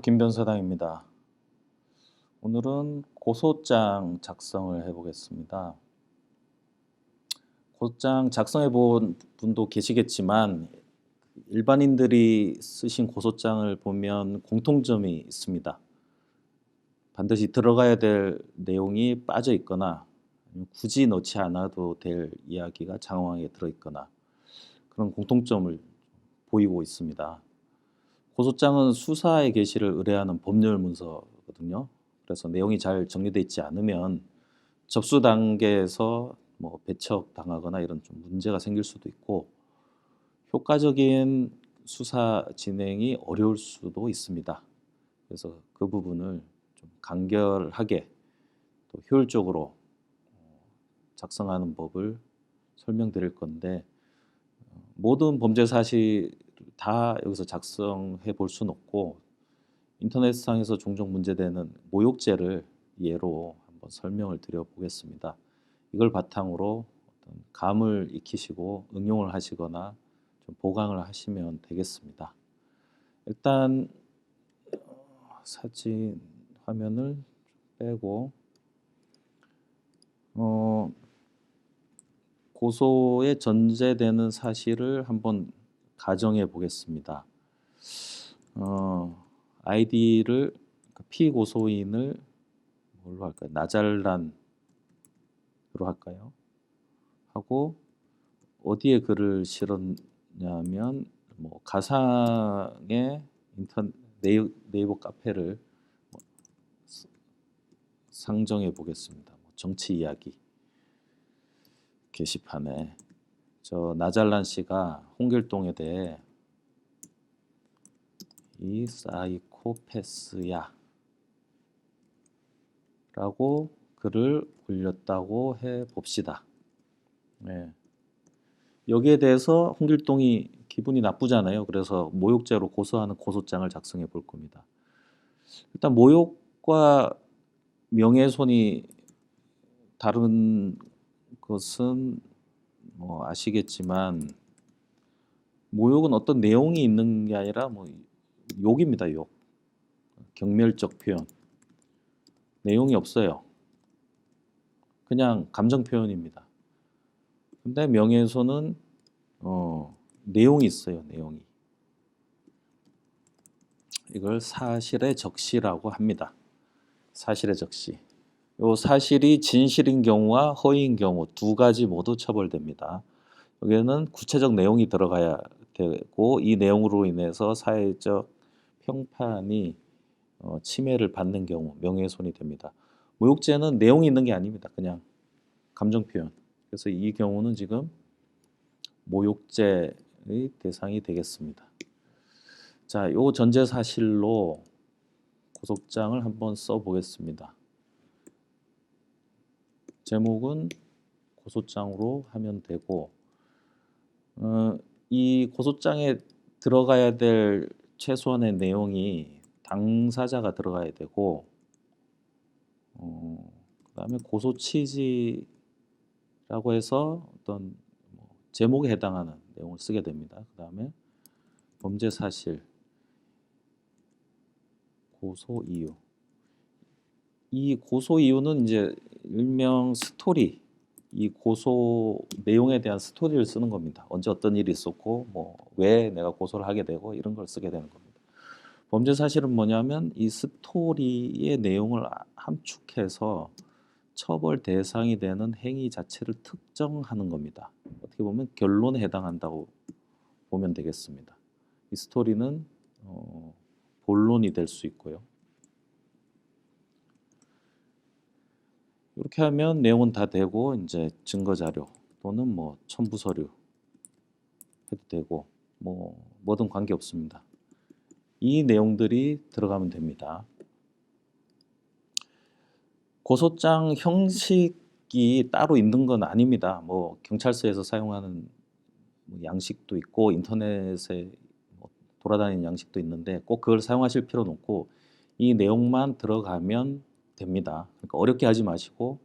김 변사장입니다. 오늘은 고소장 작성을 해보겠습니다. 고소장 작성해 본 분도 계시겠지만 일반인들이 쓰신 고소장을 보면 공통점이 있습니다. 반드시 들어가야 될 내용이 빠져 있거나 굳이 넣지 않아도 될 이야기가 장황하게 들어있거나 그런 공통점을 보이고 있습니다. 고소장은 수사의 개시를 의뢰하는 법률 문서거든요. 그래서 내용이 잘 정리되어 있지 않으면 접수 단계에서 배척 당하거나 이런 좀 문제가 생길 수도 있고 효과적인 수사 진행이 어려울 수도 있습니다. 그래서 그 부분을 좀 간결하게 또 효율적으로 작성하는 법을 설명드릴 건데 모든 범죄 사실 다 여기서 작성해 볼 수는 없고 인터넷상에서 종종 문제되는 모욕죄를 예로 한번 설명을 드려보겠습니다. 이걸 바탕으로 어떤 감을 익히시고 응용을 하시거나 좀 보강을 하시면 되겠습니다. 일단 사진 화면을 빼고 고소에 전제되는 사실을 한번 가정해 보겠습니다. 아이디를 피고소인을 뭘로 할까요? 나잘란으로 할까요? 하고 어디에 글을 실었냐면 가상의 네이버 카페를 상정해 보겠습니다. 정치 이야기 게시판에 저 나잘란 씨가 홍길동에 대해 이 사이코패스야 라고 글을 올렸다고 해 봅시다. 네. 여기에 대해서 홍길동이 기분이 나쁘잖아요. 그래서 모욕죄로 고소하는 고소장을 작성해 볼 겁니다. 일단 모욕과 명예훼손이 다른 것은 아시겠지만 모욕은 어떤 내용이 있는 게 아니라 욕입니다. 욕. 경멸적 표현. 내용이 없어요. 그냥 감정 표현입니다. 근데 명예훼손은 내용이 있어요. 내용이. 이걸 사실의 적시라고 합니다. 사실의 적시. 요 사실이 진실인 경우와 허위인 경우 두 가지 모두 처벌됩니다. 여기에는 구체적 내용이 들어가야 되고 이 내용으로 인해서 사회적 평판이 침해를 받는 경우 명예훼손이 됩니다. 모욕죄는 내용이 있는 게 아닙니다. 그냥 감정 표현. 그래서 이 경우는 지금 모욕죄의 대상이 되겠습니다. 자, 요 전제 사실로 고소장을 한번 써 보겠습니다. 제목은 고소장으로 하면 되고 이 고소장에 들어가야 될 최소한의 내용이 당사자가 들어가야 되고 그다음에 고소 취지라고 해서 어떤 제목에 해당하는 내용을 쓰게 됩니다. 그다음에 범죄 사실, 고소 이유. 이 고소 이유는 이제 일명 스토리, 이 고소 내용에 대한 스토리를 쓰는 겁니다. 언제 어떤 일이 있었고 왜 내가 고소를 하게 되고 이런 걸 쓰게 되는 겁니다. 범죄 사실은 뭐냐면 이 스토리의 내용을 함축해서 처벌 대상이 되는 행위 자체를 특정하는 겁니다. 어떻게 보면 결론에 해당한다고 보면 되겠습니다. 이 스토리는 본론이 될 수 있고요. 이렇게 하면 내용은 다 되고 이제 증거 자료 또는 첨부 서류 해도 되고 뭐든 관계 없습니다. 이 내용들이 들어가면 됩니다. 고소장 형식이 따로 있는 건 아닙니다. 경찰서에서 사용하는 양식도 있고 인터넷에 돌아다니는 양식도 있는데 꼭 그걸 사용하실 필요는 없고 이 내용만 들어가면 됩니다. 그러니까 어렵게 하지 마시고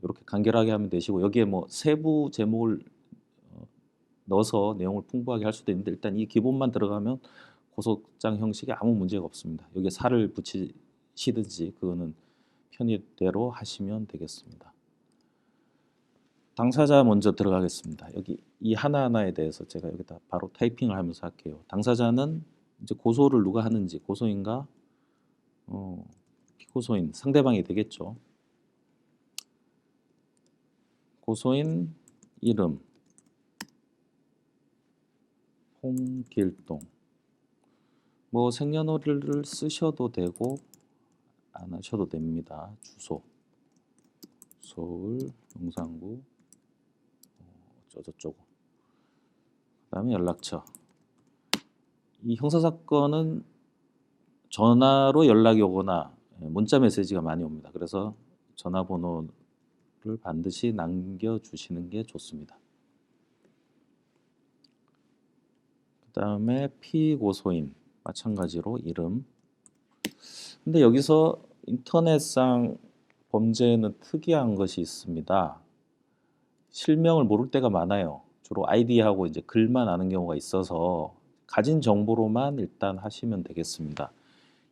이렇게 간결하게 하면 되시고 여기에 세부 제목을 넣어서 내용을 풍부하게 할 수도 있는데 일단 이 기본만 들어가면 고소장 형식에 아무 문제가 없습니다. 여기에 사를 붙이시든지 그거는 편의대로 하시면 되겠습니다. 당사자 먼저 들어가겠습니다. 여기 이 하나하나에 대해서 제가 여기다 바로 타이핑을 하면서 할게요. 당사자는 이제 고소를 누가 하는지, 고소인가 피고소인, 상대방이 되겠죠. 고소인 이름 홍길동. 뭐 생년월일을 쓰셔도 되고 안 하셔도 됩니다. 주소 서울 용산구 어쩌고저쩌고. 그다음에 연락처. 이 형사사건은 전화로 연락이 오거나 문자 메시지가 많이 옵니다. 그래서 전화번호를 반드시 남겨주시는 게 좋습니다. 그 다음에 피고소인 마찬가지로 이름. 근데 여기서 인터넷상 범죄는 특이한 것이 있습니다. 실명을 모를 때가 많아요. 주로 아이디하고 이제 글만 아는 경우가 있어서 가진 정보로만 일단 하시면 되겠습니다.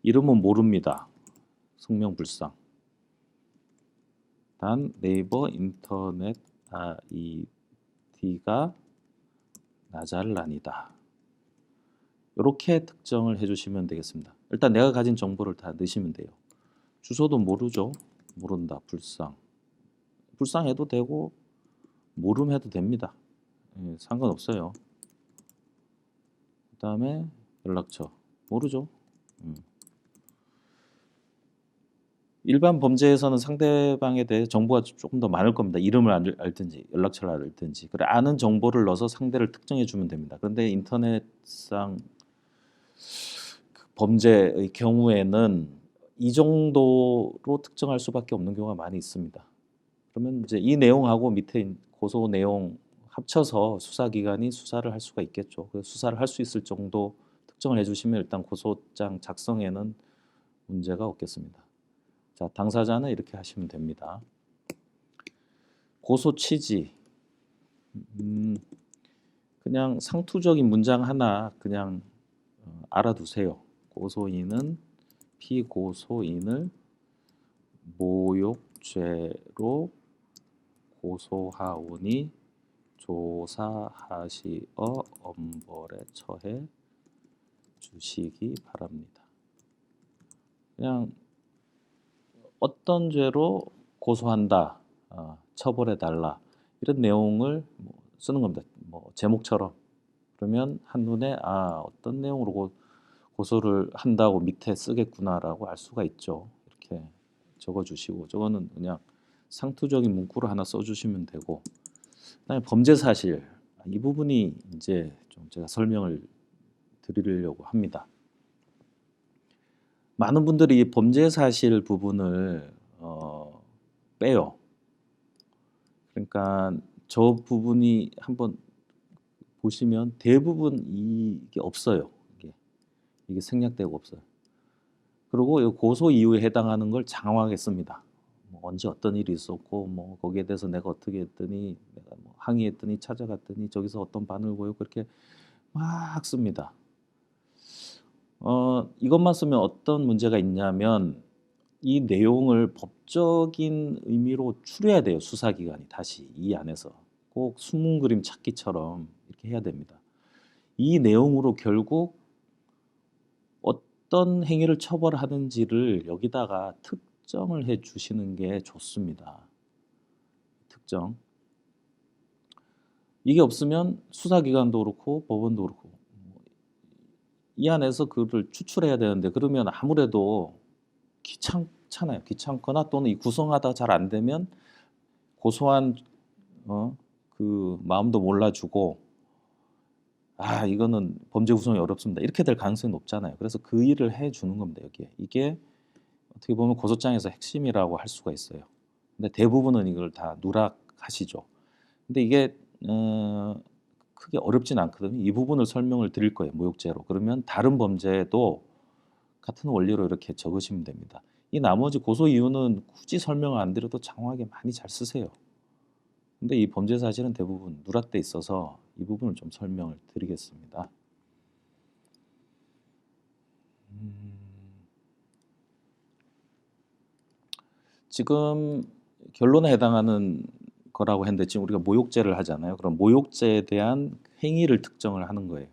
이름은 모릅니다. 성명불상. 단 네이버 인터넷 아이디가 나잘란이다. 이렇게 특정을 해주시면 되겠습니다. 일단 내가 가진 정보를 다 넣으시면 돼요. 주소도 모르죠. 모른다. 불상. 불상해도 되고 모름해도 됩니다. 상관없어요. 그 다음에 연락처. 모르죠. 일반 범죄에서는 상대방에 대해 정보가 조금 더 많을 겁니다. 이름을 알든지 연락처를 알든지. 그래 아는 정보를 넣어서 상대를 특정해 주면 됩니다. 그런데 인터넷상 범죄의 경우에는 이 정도로 특정할 수밖에 없는 경우가 많이 있습니다. 그러면 이제 이 내용하고 밑에 고소 내용 합쳐서 수사기관이 수사를 할 수가 있겠죠. 그 수사를 할 수 있을 정도 특정을 해주시면 일단 고소장 작성에는 문제가 없겠습니다. 자, 당사자는 이렇게 하시면 됩니다. 고소 취지. 그냥 상투적인 문장 하나 그냥 알아두세요. 고소인은 피고소인을 모욕죄로 고소하오니 조사하시어 엄벌에 처해 주시기 바랍니다. 그냥 어떤 죄로 고소한다, 처벌해달라 이런 내용을 쓰는 겁니다. 뭐 제목처럼. 그러면 한눈에 어떤 내용으로 고소를 한다고 밑에 쓰겠구나라고 알 수가 있죠. 이렇게 적어주시고 저거는 그냥 상투적인 문구를 하나 써주시면 되고 그다음에 범죄 사실 이 부분이 이제 좀 제가 설명을 드리려고 합니다. 많은 분들이 범죄 사실 부분을 빼요. 그러니까 저 부분이 한번 보시면 대부분 이게 없어요. 이게 생략되고 없어요. 그리고 이 고소 이유에 해당하는 걸 장황하게 씁니다. 뭐 언제 어떤 일이 있었고 뭐 거기에 대해서 내가 어떻게 했더니 내가 뭐 항의했더니 찾아갔더니 저기서 어떤 반응을 보였고 그렇게 막 씁니다. 이것만 쓰면 어떤 문제가 있냐면 이 내용을 법적인 의미로 추려야 돼요. 수사기관이 다시 이 안에서 꼭 숨은 그림 찾기처럼 이렇게 해야 됩니다. 이 내용으로 결국 어떤 행위를 처벌하는지를 여기다가 특정을 해 주시는 게 좋습니다. 특정. 이게 없으면 수사기관도 그렇고 법원도 그렇고 이 안에서 그를 추출해야 되는데 그러면 아무래도 귀찮잖아요. 귀찮거나 또는 이 구성하다 잘 안 되면 고소한 그 마음도 몰라주고 이거는 범죄 구성이 어렵습니다. 이렇게 될 가능성이 높잖아요. 그래서 그 일을 해주는 겁니다. 여기에. 이게 어떻게 보면 고소장에서 핵심이라고 할 수가 있어요. 근데 대부분은 이걸 다 누락하시죠. 근데 이게 크게 어렵진 않거든요. 이 부분을 설명을 드릴 거예요. 모욕죄로. 그러면 다른 범죄도 같은 원리로 이렇게 적으시면 됩니다. 이 나머지 고소 이유는 굳이 설명을 안 드려도 장황하게 많이 잘 쓰세요. 근데 이 범죄 사실은 대부분 누락돼 있어서 이 부분을 좀 설명을 드리겠습니다. 지금 결론에 해당하는 거라고 했는데 지금 우리가 모욕죄를 하잖아요. 그럼 모욕죄에 대한 행위를 특정을 하는 거예요.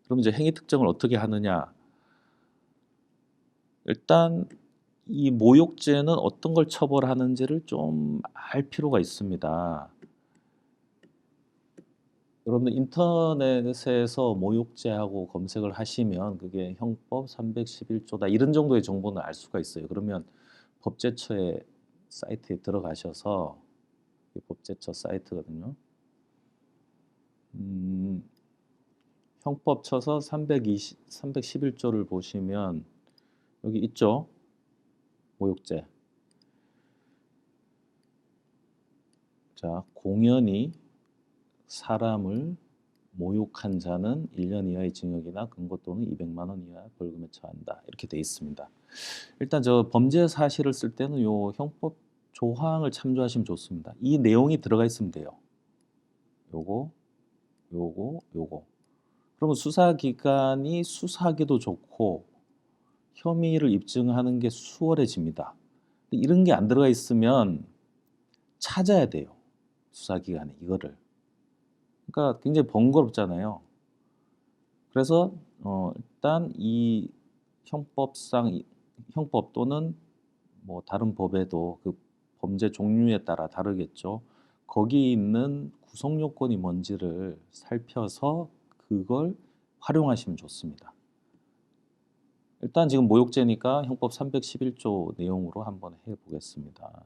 그럼 이제 행위 특정을 어떻게 하느냐? 일단 이 모욕죄는 어떤 걸 처벌하는지를 좀 알 필요가 있습니다. 여러분들 인터넷에서 모욕죄하고 검색을 하시면 그게 형법 311조다 이런 정도의 정보는 알 수가 있어요. 그러면 법제처의 사이트에 들어가셔서 법제처 사이트거든요. 형법 쳐서 311조를 보시면 여기 있죠. 모욕죄. 자, 공연히 사람을 모욕한 자는 1년 이하의 징역이나 금고 또는 200만 원 이하 벌금에 처한다. 이렇게 돼 있습니다. 일단 저 범죄 사실을 쓸 때는 요 형법 조항을 참조하시면 좋습니다. 이 내용이 들어가 있으면 돼요. 요거, 요거. 그러면 수사기관이 수사하기도 좋고 혐의를 입증하는 게 수월해집니다. 이런 게 안 들어가 있으면 찾아야 돼요. 수사기관에 이거를. 그러니까 굉장히 번거롭잖아요. 그래서 일단 이 형법 또는 뭐 다른 법에도 그 범죄 종류에 따라 다르겠죠. 거기 있는 구성 요건이 뭔지를 살펴서 그걸 활용하시면 좋습니다. 일단 지금 모욕죄니까 형법 311조 내용으로 한번 해보겠습니다.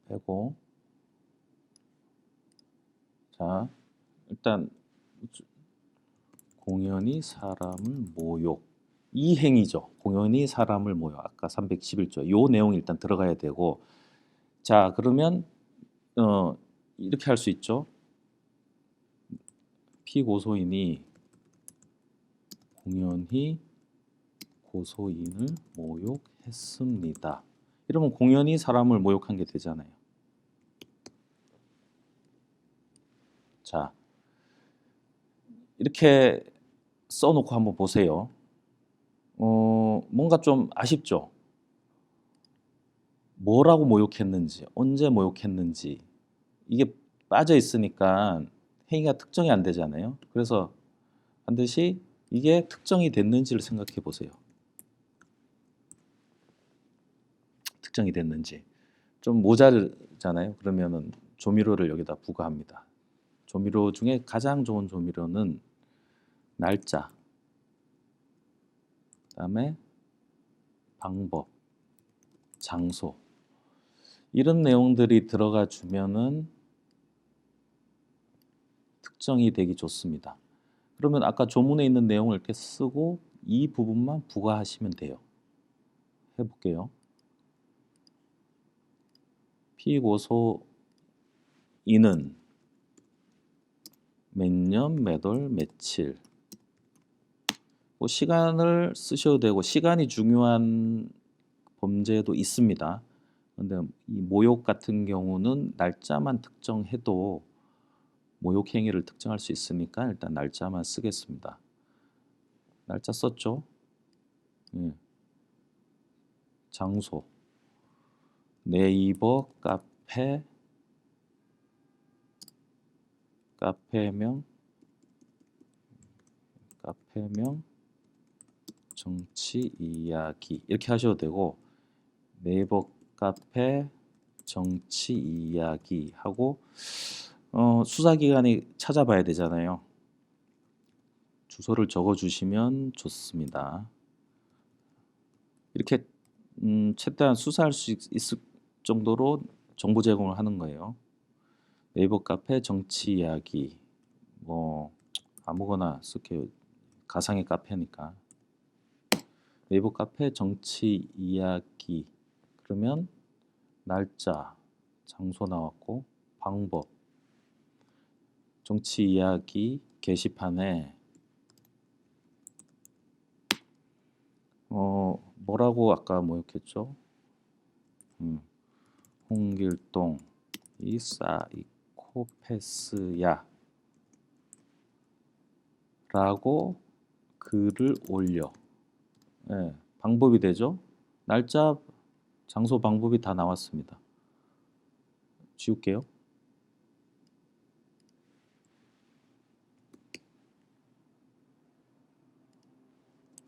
빼고 자 일단 공연히 사람을 모욕 이 행위죠. 공연히 사람을 모욕 아까 311조 요 내용이 일단 들어가야 되고 자 그러면 이렇게 할 수 있죠. 피고소인이 공연히 고소인을 모욕했습니다. 이러면 공연히 사람을 모욕한 게 되잖아요. 자, 이렇게 써놓고 한번 보세요. 뭔가 좀 아쉽죠? 뭐라고 모욕했는지, 언제 모욕했는지 이게 빠져 있으니까 행위가 특정이 안 되잖아요. 그래서 반드시 이게 특정이 됐는지를 생각해 보세요. 특정이 됐는지. 좀 모자르잖아요. 그러면은 조미료를 여기다 부과합니다. 조미료 중에 가장 좋은 조미료는 날짜, 그다음에 방법, 장소 이런 내용들이 들어가 주면은 특정이 되기 좋습니다. 그러면 아까 조문에 있는 내용을 이렇게 쓰고 이 부분만 부과하시면 돼요. 해볼게요. 피고소인은 몇 년, 몇 월, 며칠 뭐 시간을 쓰셔도 되고 시간이 중요한 범죄도 있습니다. 그런데 이 모욕 같은 경우는 날짜만 특정해도 모욕 행위를 특정할 수 있으니까 일단 날짜만 쓰겠습니다. 날짜 썼죠? 예. 장소 네이버 카페명 정치 이야기 이렇게 하셔도 되고 네이버 카페 정치 이야기 하고 수사기관이 찾아봐야 되잖아요. 주소를 적어주시면 좋습니다. 이렇게 최대한 수사할 수 있을 정도로 정보 제공을 하는 거예요. 네이버 카페 정치 이야기 뭐 아무거나 쓸게요. 가상의 카페니까. 네이버 카페 정치 이야기 그러면 날짜, 장소 나왔고 방법 정치 이야기 게시판에 뭐라고 아까 뭐였겠죠? 홍길동 이 사이코패스야 라고 글을 올려. 예, 방법이 되죠. 날짜, 장소, 방법이 다 나왔습니다. 지울게요.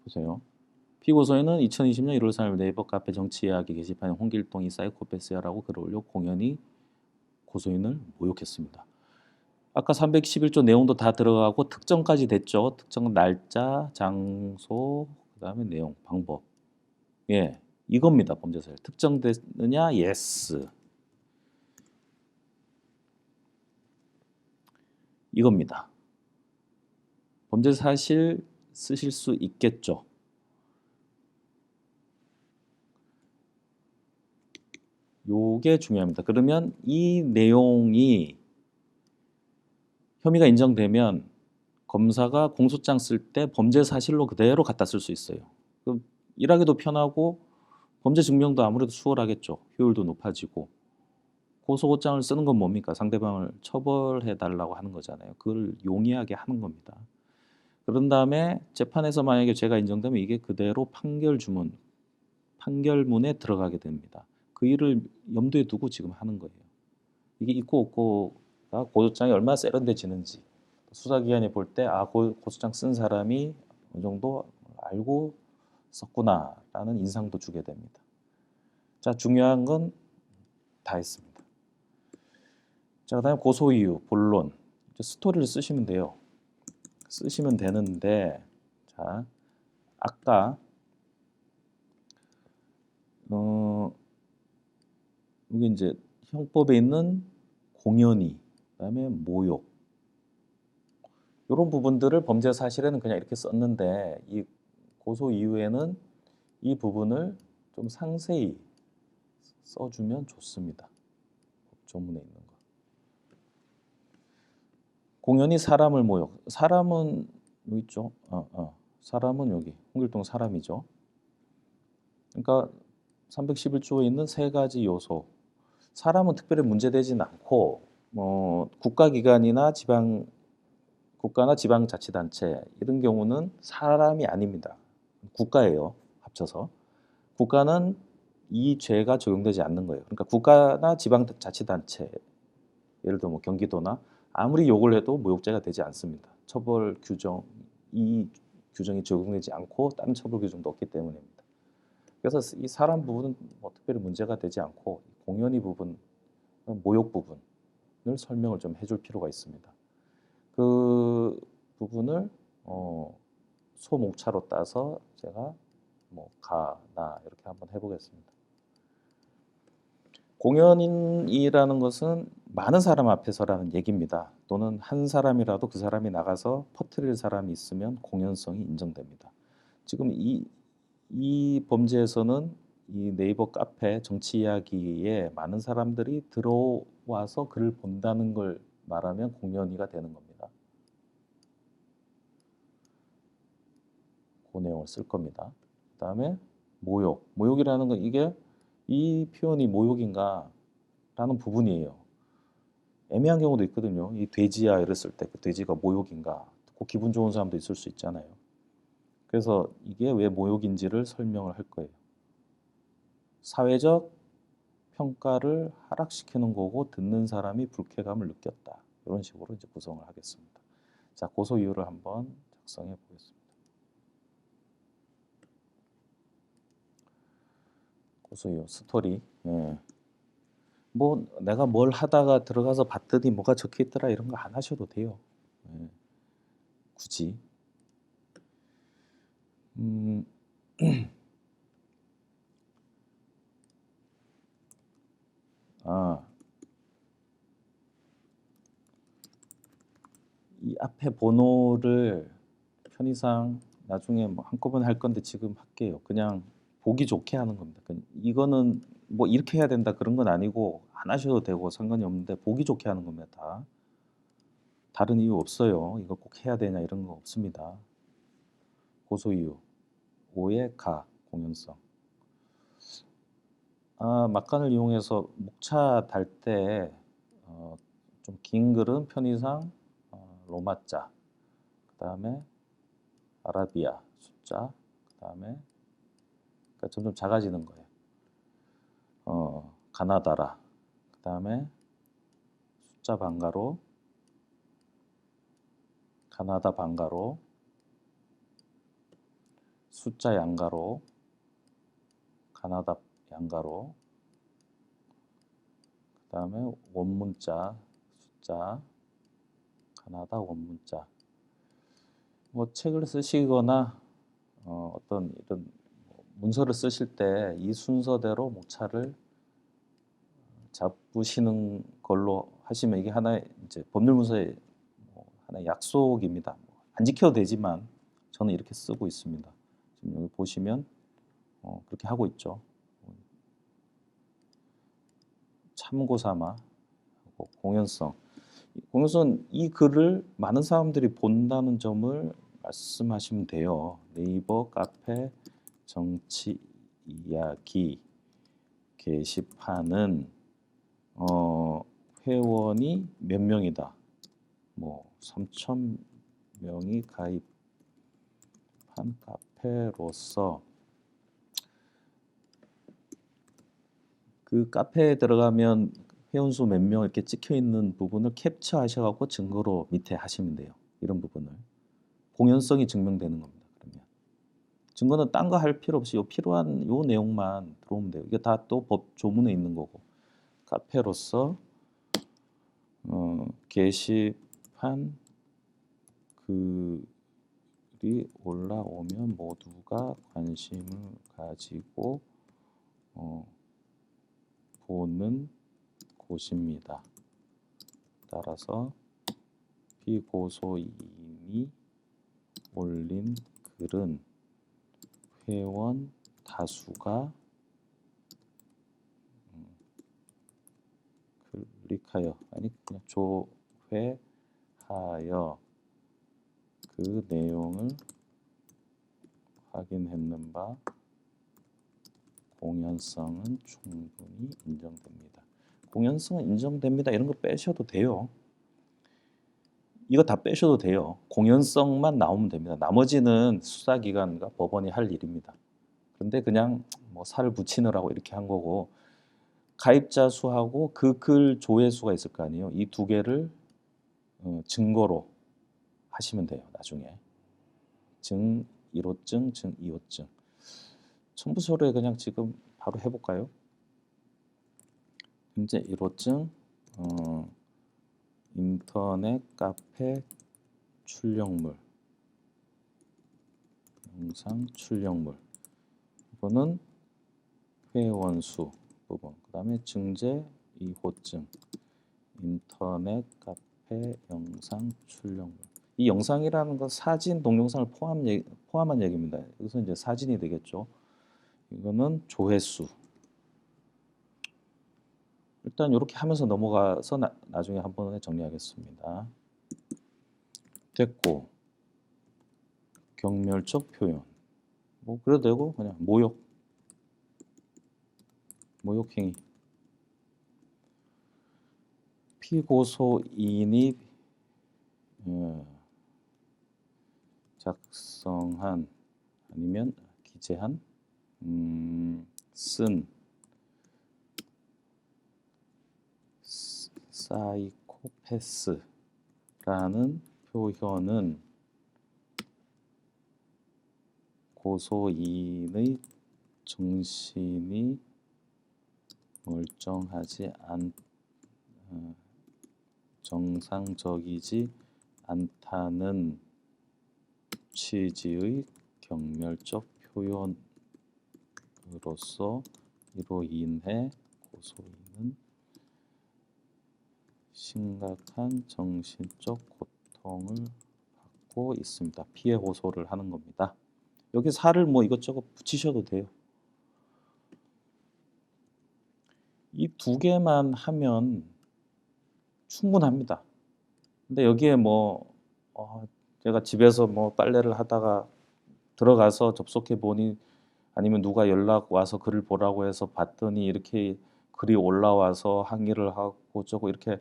보세요. 피고소인은 2020년 1월 3일 네이버 카페 정치 이야기 게시판에 홍길동이 사이코패스야라고 글을 올려 공연히 고소인을 모욕했습니다. 아까 311조 내용도 다 들어가고 특정까지 됐죠. 특정 날짜, 장소, 그다음에 내용, 방법. 예, 이겁니다. 범죄사실. 특정됐느냐? yes. 이겁니다. 범죄사실 쓰실 수 있겠죠. 요게 중요합니다. 그러면 이 내용이 혐의가 인정되면 검사가 공소장 쓸 때 범죄 사실로 그대로 갖다 쓸 수 있어요. 일하기도 편하고 범죄 증명도 아무래도 수월하겠죠. 효율도 높아지고. 고소고장을 쓰는 건 뭡니까? 상대방을 처벌해 달라고 하는 거잖아요. 그걸 용이하게 하는 겁니다. 그런 다음에 재판에서 만약에 죄가 인정되면 이게 그대로 판결문에 들어가게 됩니다. 그 일을 염두에 두고 지금 하는 거예요. 이게 있고 없고가 고소장이 얼마나 세련돼지는지 수사기관이 볼 때 고소장 쓴 사람이 어느 정도 알고 썼구나라는 인상도 주게 됩니다. 자, 중요한 건 다 했습니다. 자, 그다음에 고소 이유, 본론, 스토리를 쓰시면 돼요. 쓰시면 되는데, 자, 아까 여기 이제 형법에 있는 공연히, 그다음에 모욕, 이런 부분들을 범죄 사실에는 그냥 이렇게 썼는데 이 고소 이후에는 이 부분을 좀 상세히 써주면 좋습니다. 법조문에 있는 거. 공연히 사람을 모욕. 사람은 여기 있죠. 사람은 여기 홍길동 사람이죠. 그러니까 311조에 있는 세 가지 요소. 사람은 특별히 문제되지는 않고 국가기관이나 국가나 지방자치단체 이런 경우는 사람이 아닙니다. 국가예요. 합쳐서. 국가는 이 죄가 적용되지 않는 거예요. 그러니까 국가나 지방자치단체, 예를 들어 뭐 경기도나 아무리 욕을 해도 모욕죄가 되지 않습니다. 처벌 규정, 이 규정이 적용되지 않고 다른 처벌 규정도 없기 때문입니다. 그래서 이 사람 부분은 뭐 특별히 문제가 되지 않고 공연히 부분, 모욕 부분을 설명을 좀 해줄 필요가 있습니다. 그 부분을 소목차로 따서 제가 뭐 나 이렇게 한번 해보겠습니다. 공연이라는 것은 많은 사람 앞에서라는 얘기입니다. 또는 한 사람이라도 그 사람이 나가서 퍼뜨릴 사람이 있으면 공연성이 인정됩니다. 지금 이 범죄에서는 이 네이버 카페 정치 이야기에 많은 사람들이 들어와서 글을 본다는 걸 말하면 공연이가 되는 겁니다. 그 내용을 쓸 겁니다. 그 다음에 모욕이라는 건 이게 이 표현이 모욕인가 라는 부분이에요. 애매한 경우도 있거든요. 이 돼지야 이랬을 때 그 돼지가 모욕인가 꼭 기분 좋은 사람도 있을 수 있잖아요. 그래서 이게 왜 모욕인지를 설명을 할 거예요. 사회적 평가를 하락시키는 거고 듣는 사람이 불쾌감을 느꼈다. 이런 식으로 이제 구성을 하겠습니다. 자, 고소 이유를 한번 작성해 보겠습니다. 고소 이유, 스토리. 예. 뭐 내가 뭘 하다가 들어가서 봤더니 뭐가 적혀 있더라 이런 거 안 하셔도 돼요. 예. 굳이. 이 앞에 번호를 편의상 나중에 뭐 한꺼번에 할 건데 지금 할게요. 그냥 보기 좋게 하는 겁니다. 이거는 뭐 이렇게 해야 된다 그런 건 아니고 안 하셔도 되고 상관이 없는데 보기 좋게 하는 겁니다. 다. 다른 이유 없어요. 이거 꼭 해야 되냐 이런 거 없습니다. 고소 이유. 5의 공연성. 막간을 이용해서 목차 달 때 좀 긴 글은 편의상 로마자, 그 다음에 아라비아 숫자, 그다음에 그러니까 점점 작아지는 거예요. 가나다라, 그다음에 숫자 방가로, 가나다 방가로, 숫자 양가로, 가나다 양가로, 그다음에 원문자 숫자, 가나다 원문자. 뭐 책을 쓰시거나 어떤 이런 문서를 쓰실 때 이 순서대로 목차를 잡으시는 걸로 하시면 이게 하나의 이제 법률 문서의 하나의 약속입니다. 안 지켜도 되지만 저는 이렇게 쓰고 있습니다. 지금 여기 보시면 그렇게 하고 있죠. 참고 삼아 공연성. 공연성 이 글을 많은 사람들이 본다는 점을 말씀하시면 돼요. 네이버 카페 정치 이야기 게시판은 회원이 몇 명이다. 뭐 3,000명이 가입한 카페로서 그 카페에 들어가면 회원수 몇 명 이렇게 찍혀 있는 부분을 캡처하셔갖고 증거로 밑에 하시면 돼요. 이런 부분을 공연성이 증명되는 겁니다. 그러면 증거는 딴 거 할 필요 없이 필요한 요 내용만 들어오면 돼요. 이게 다 또 법 조문에 있는 거고. 카페로서 게시판 글이 올라오면 모두가 관심을 가지고 보는 곳입니다. 따라서 피고소인이 올린 글은 회원 다수가 클릭하여 아니 그냥 조회하여 그 내용을 확인했는 바 공연성은 충분히 인정됩니다. 공연성은 인정됩니다. 이런 거 빼셔도 돼요. 이거 다 빼셔도 돼요. 공연성만 나오면 됩니다. 나머지는 수사기관과 법원이 할 일입니다. 그런데 그냥 뭐 살을 붙이느라고 이렇게 한 거고 가입자 수하고 그 글 조회수가 있을 거 아니에요. 이 두 개를 증거로 하시면 돼요. 나중에 증 1호증, 증 2호증. 첨부서류에 그냥 지금 바로 해볼까요? 현재 1호증 인터넷 카페 출력물 영상 출력물 이거는 회원수 부분 그 다음에 증제 2호증 인터넷 카페 영상 출력물 이 영상이라는 건 사진, 동영상을 포함한 얘기입니다. 여기서 이제 사진이 되겠죠. 이거는 조회수. 일단 이렇게 하면서 넘어가서 나중에 한 번에 정리하겠습니다. 됐고 경멸적 표현. 뭐 그래도 되고 그냥 모욕행위. 피고소인이 작성한 아니면 기재한 쓴 사이코패스라는 표현은 고소인의 정신이 멀쩡하지 정상적이지 않다는 취지의 경멸적 표현으로서 이로 인해 고소인은 심각한 정신적 고통을 받고 있습니다. 피해 호소를 하는 겁니다. 여기 살을 뭐 이것저것 붙이셔도 돼요. 이 두 개만 하면 충분합니다. 근데 여기에 뭐 제가 집에서 뭐 빨래를 하다가 들어가서 접속해 보니 아니면 누가 연락 와서 글을 보라고 해서 봤더니 이렇게 글이 올라와서 항의를 하고 저거 이렇게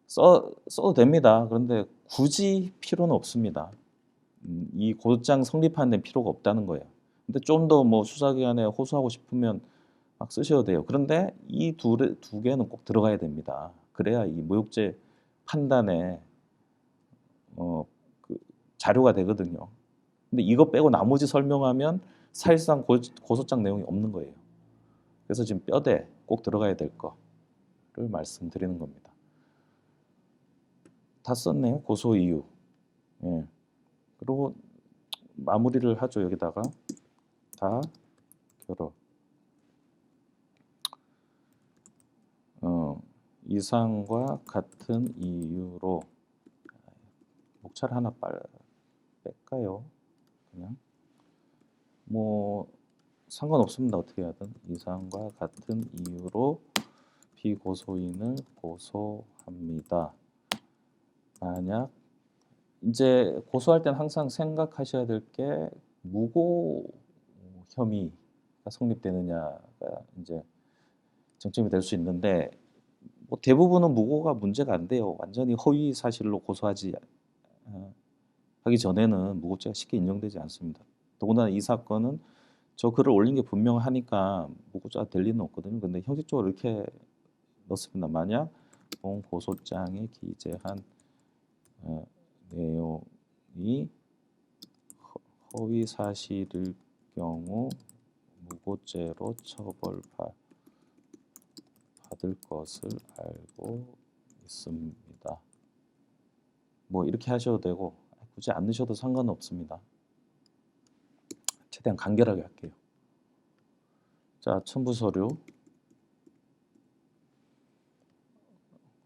써도 됩니다. 그런데 굳이 필요는 없습니다. 이 고소장 성립하는 데 필요가 없다는 거예요. 근데 좀 더 뭐 수사기관에 호소하고 싶으면 막 쓰셔도 돼요. 그런데 이 두 개는 꼭 들어가야 됩니다. 그래야 이 모욕죄 판단에 그 자료가 되거든요. 근데 이거 빼고 나머지 설명하면 사실상 고소장 내용이 없는 거예요. 그래서 지금 뼈대 꼭 들어가야 될 거를 말씀드리는 겁니다. 다 썼네요. 고소 이유. 예. 그리고 마무리를 하죠. 여기다가 다 결어. 이상과 같은 이유로 목차를 하나 뺄까요? 그냥 뭐 상관없습니다. 어떻게 하든 이상과 같은 이유로 피고소인을 고소합니다. 만약 이제 고소할 때는 항상 생각하셔야 될 게 무고 혐의가 성립되느냐가 이제 쟁점이 될 수 있는데 뭐 대부분은 무고가 문제가 안 돼요. 완전히 허위 사실로 고소하지 하기 전에는 무고죄가 쉽게 인정되지 않습니다. 더구나 이 사건은 저 글을 올린 게 분명하니까 무고죄가 될 리는 없거든요. 근데 형식적으로 이렇게 넣습니다. 만약 본 고소장에 기재한 내용이 허위 사실일 경우 무고죄로 처벌받을 것을 알고 있습니다. 뭐 이렇게 하셔도 되고 굳이 안 넣으셔도 상관은 없습니다. 최대한 간결하게 할게요. 자, 첨부 서류.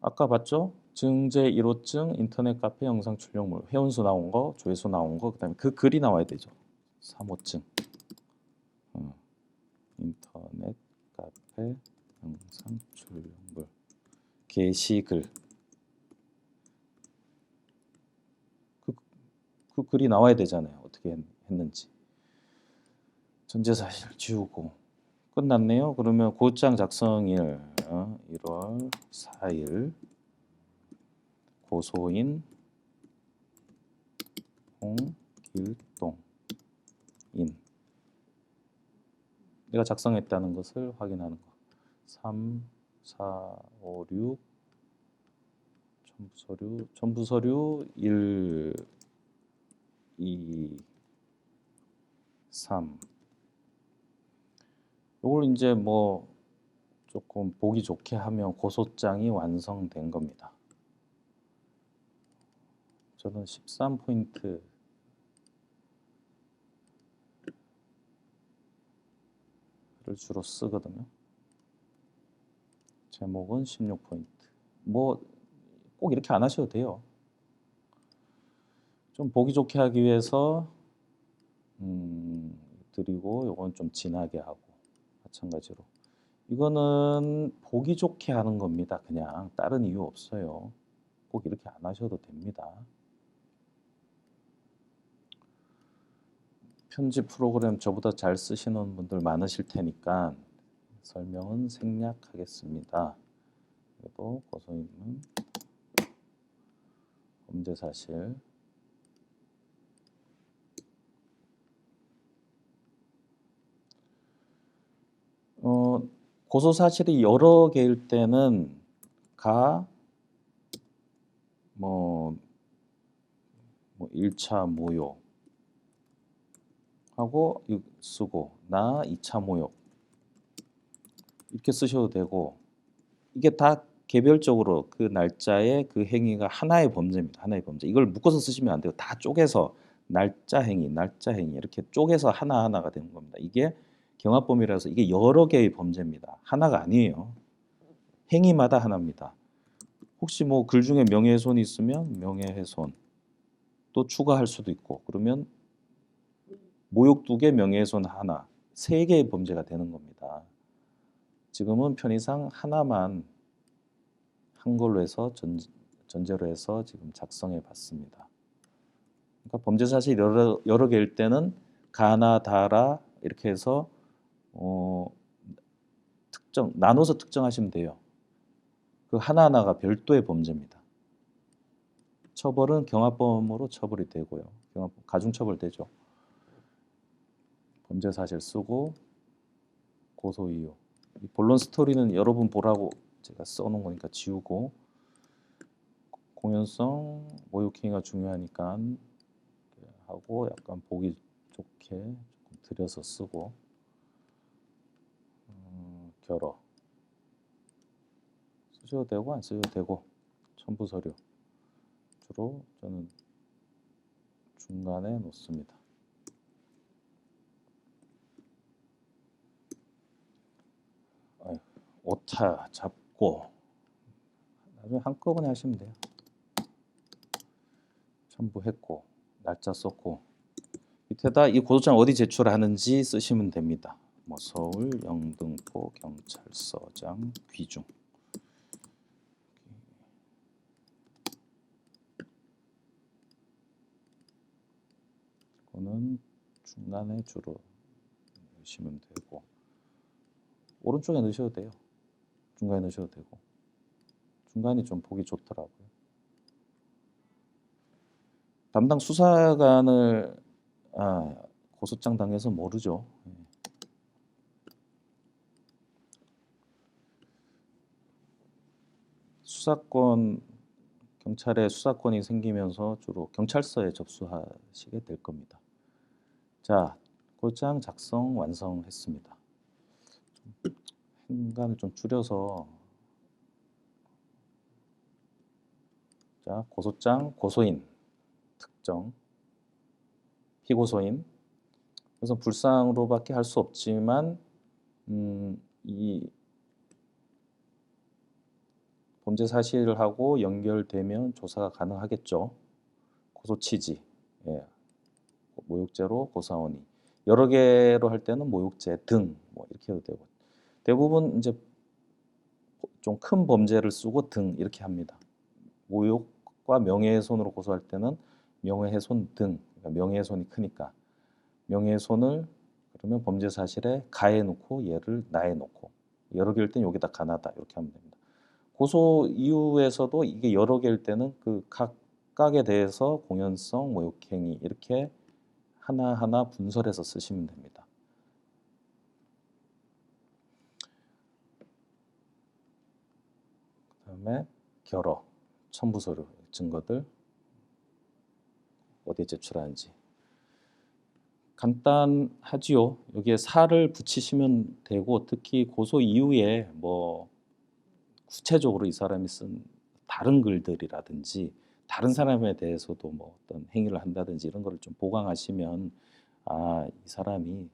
아까 봤죠? 증제 1호증, 인터넷 카페 영상 출력물, 회원수 나온 거, 조회수 나온 거, 그다음에 그 글이 나와야 되죠. 3호증. 인터넷 카페 영상 출력물, 게시글. 그 글이 나와야 되잖아요. 어떻게 했는지. 전제 사실 지우고 끝났네요. 그러면 고소장 작성일 1월 4일 고소인 홍길동인 내가 작성했다는 것을 확인하는 거. 3, 4, 5, 6 첨부 서류 1, 2, 3 이걸 이제 뭐 조금 보기 좋게 하면 고소장이 완성된 겁니다. 저는 13포인트를 주로 쓰거든요. 제목은 16포인트. 뭐 꼭 이렇게 안 하셔도 돼요. 좀 보기 좋게 하기 위해서 드리고 요건 좀 진하게 하고 마찬가지로 이거는 보기 좋게 하는 겁니다. 그냥 다른 이유 없어요. 꼭 이렇게 안 하셔도 됩니다. 편집 프로그램 저보다 잘 쓰시는 분들 많으실 테니까 설명은 생략하겠습니다. 그리고 고소인은 범죄 사실 고소 사실이 여러 개일 때는 뭐 1차 모욕 하고 쓰고 나 2차 모욕 이렇게 쓰셔도 되고 이게 다 개별적으로 그 날짜에 그 행위가 하나의 범죄입니다. 하나의 범죄. 이걸 묶어서 쓰시면 안 돼요. 다 쪼개서 날짜 행위 이렇게 쪼개서 하나하나가 되는 겁니다. 이게 경합범위라서 이게 여러 개의 범죄입니다. 하나가 아니에요. 행위마다 하나입니다. 혹시 뭐 글 중에 명예훼손이 있으면 명예훼손 또 추가할 수도 있고 그러면 모욕 2개, 명예훼손 하나, 3개의 범죄가 되는 겁니다. 지금은 편의상 하나만 한 걸로 해서 전제로 해서 지금 작성해 봤습니다. 그러니까 범죄 사실 여러 개일 때는 가나 다라 이렇게 해서 나눠서 특정하시면 돼요. 그 하나하나가 별도의 범죄입니다. 처벌은 경합범으로 처벌이 되고요. 가중처벌되죠. 범죄 사실 쓰고 고소 이유. 이 본론 스토리는 여러분 보라고 제가 써놓은 거니까 지우고, 공연성 모욕행위가 중요하니까 하고 약간 보기 좋게 조금 들여서 쓰고, 결어 쓰셔도 되고 안 쓰셔도 되고, 첨부 서류 주로 저는 중간에 놓습니다. 오타 잡고 나중에 한꺼번에 하시면 돼요. 첨부했고 날짜 썼고 밑에다 이 고소장 어디 제출하는지 쓰시면 됩니다. 뭐 서울 영등포 경찰서장 귀중. 이거는 중간에 주로 넣으시면 되고, 오른쪽에 넣으셔도 돼요. 중간에 넣으셔도 되고, 중간이 좀 보기 좋더라고요. 담당 수사관을 고소장 당해서 모르죠. 수사권, 경찰에 수사권이 생기면서 주로 경찰서에 접수하시게 될 겁니다. 자, 고소장 작성 완성했습니다. 행간을 좀 줄여서, 자, 고소장 고소인 특정 피고소인, 그래서 불상으로밖에 할 수 없지만 이 범죄 사실하고 연결되면 조사가 가능하겠죠. 고소 취지, 예. 모욕죄로 고사원이, 여러 개로 할 때는 모욕죄 등 뭐 이렇게 해도 되고, 대부분 이제 좀 큰 범죄를 쓰고 등 이렇게 합니다. 모욕과 명예훼손으로 고소할 때는 명예훼손 등, 그러니까 명예훼손이 크니까 명예훼손을 그러면 범죄 사실에 가해 놓고 얘를 나해 놓고, 여러 개일 땐 여기다 가나다 이렇게 하면 됩니다. 고소 이유에서도 이게 여러 개일 때는 그 각각에 대해서 공연성, 모욕행위 이렇게 하나하나 분설해서 쓰시면 됩니다. 그다음에 결어, 첨부 서류, 증거들 어디에 제출하는지 간단하지요. 여기에 사를 붙이시면 되고, 특히 고소 이후에 뭐 구체적으로 이 사람이 쓴 다른 글들이라든지 다른 사람에 대해서도 뭐 어떤 행위를 한다든지 이런 거를 좀 보강하시면 이 사람이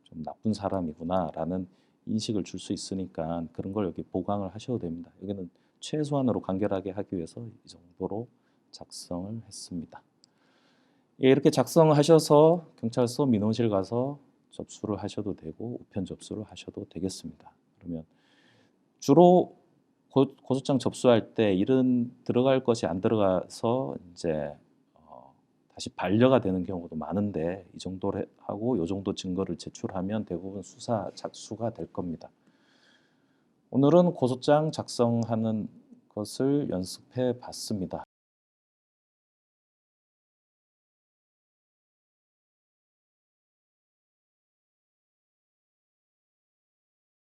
좀 나쁜 사람이구나라는 인식을 줄 수 있으니까 그런 걸 여기 보강을 하셔도 됩니다. 여기는 최소한으로 간결하게 하기 위해서 이 정도로 작성을 했습니다. 예, 이렇게 작성하셔서 경찰서 민원실 가서 접수를 하셔도 되고 우편 접수를 하셔도 되겠습니다. 그러면 주로 고소장 접수할 때 이런 들어갈 것이 안 들어가서 이제 다시 반려가 되는 경우도 많은데, 이 정도를 하고 이 정도 증거를 제출하면 대부분 수사 착수가 될 겁니다. 오늘은 고소장 작성하는 것을 연습해 봤습니다.